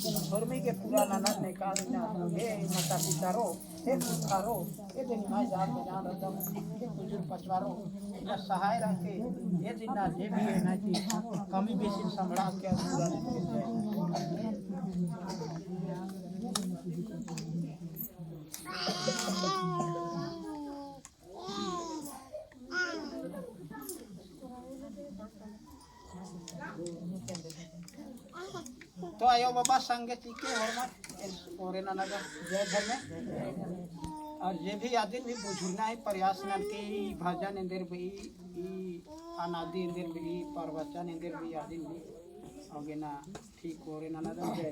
धर्मी के पुराना ने कालिना हे माता पितारो हे पुकारो हे दिन भाई जान जान रदम हे बुजुर्ग पछवारो या सहाय रखे ये दिन ना जे भी है ना जी कमी बेसी संभला के पूरा तो आयो बाबा संगे चीके और ना नगा जय धर्म और जे भी आदि भी बुझुना है प्रयास न के भजन इंदर भी अनादि इंदर भी प्रवचन इंदर भी आदि भी आगे ना ठीक और ना नगा जय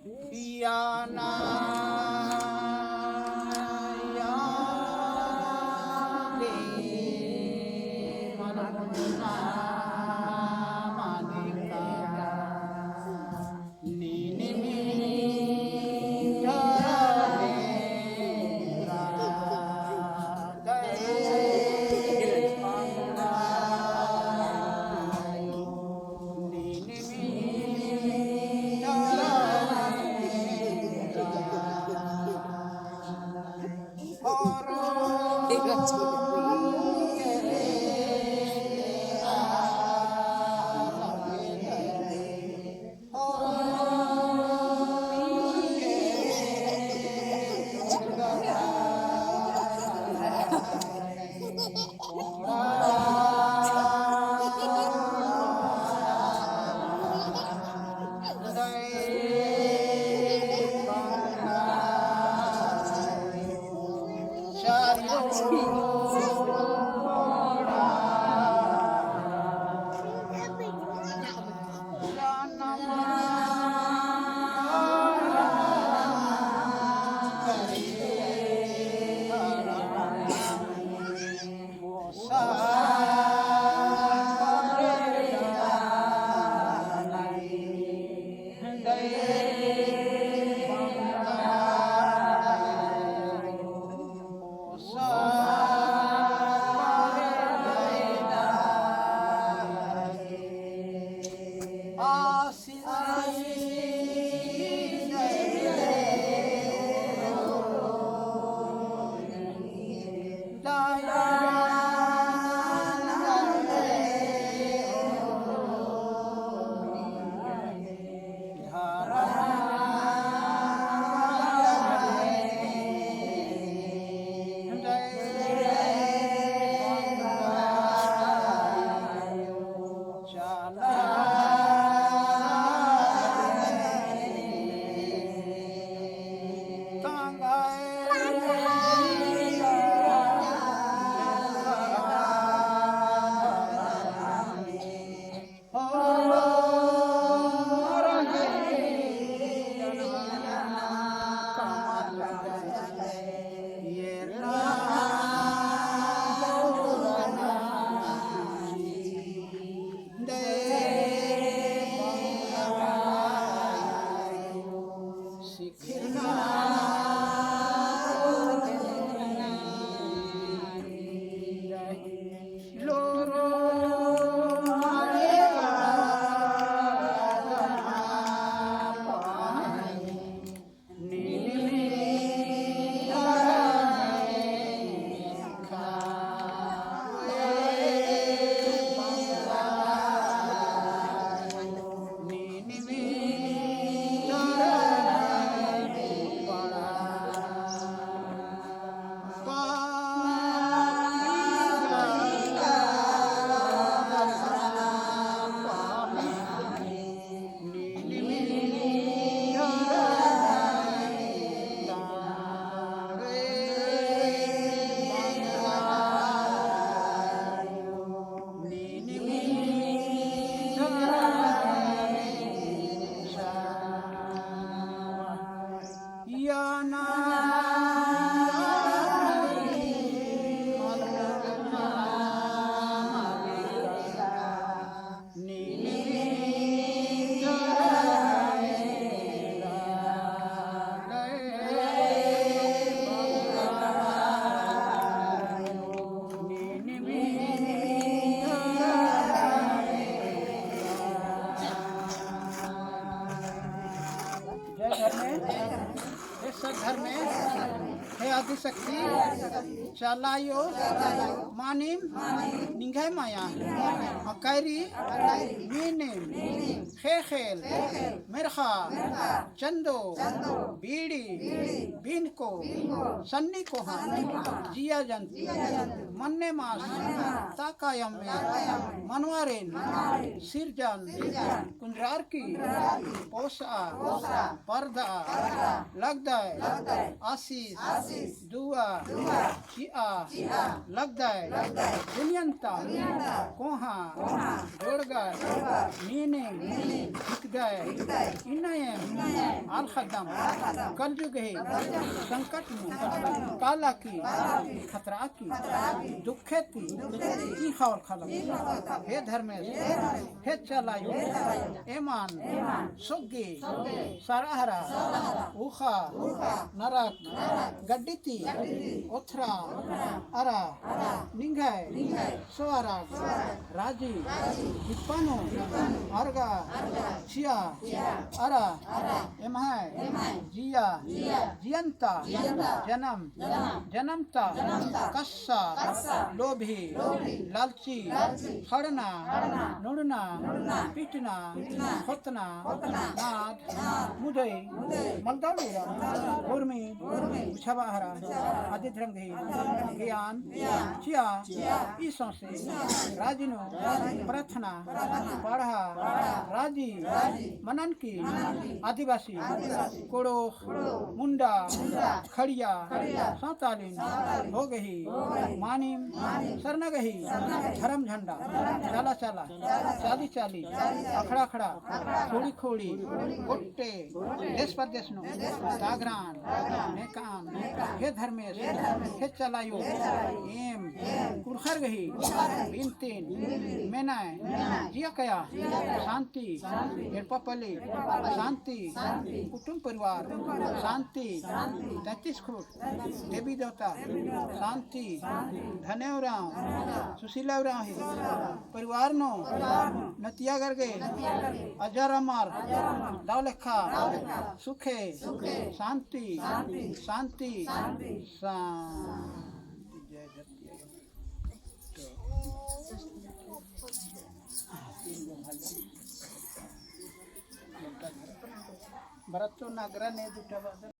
पिया ना या रे मन बुझना हे सद्धर्म हे आदिशक्ति चालायो मानिम निंघाय माया अकायरी मीनिम खेखेल मेरखा चंदो बीड़ी बीनको सन्नी कोहा जिया जंत मन्ने मास ताकायम में मनवारेन सिरजन कुंजरार की पोसा पर्दा लगदाय आशीष दुआ चिया लगदाय दुनियंता कोहा जोड़गाय मीनिंग हिकदाय इनायम आल खदम कलयुग है संकट में काला की खतरा की दुखे थी की खौर खलम हे धर्मेश हे चलायो एमान सुग्गी सराहरा उखा नरक गड्डिती उथरा अरा निंघाय सोराग राजी हिप्पानो अर्गा चिया अरा एमहाय जिया जियंता जन्म जन्मता कस्सा लोभी लालची खड़ना नुड़ना पीटना खोतना नाद मुदई मलदौलीरा उर्मी छबाहरा आदि धर्म ज्ञान चिया ईसों से राजिनो प्रार्थना पढ़ा राजी मनन की आदिवासी कोड़ो मुंडा खड़िया सौतालीन हो गई मानिम सरनगही धर्म झंडा चाला चाला चाली चाली अखड़ा खड़ा खोड़ी खोड़ी गोट्टे देश परदेश नो जागरान नेकान हे धर्मेश हे चलायो एम कुरखर गही बिनतीन मेनाय जिया कया शांति पपले शांति कुटुंब परिवार शांति 33 फुट देवी देवता शांति धनेवराव सुशीलावराव है परिवार नो नतिया कर गए अजर अमर दौलखा सुखे शांति शांति भरत नागरा ने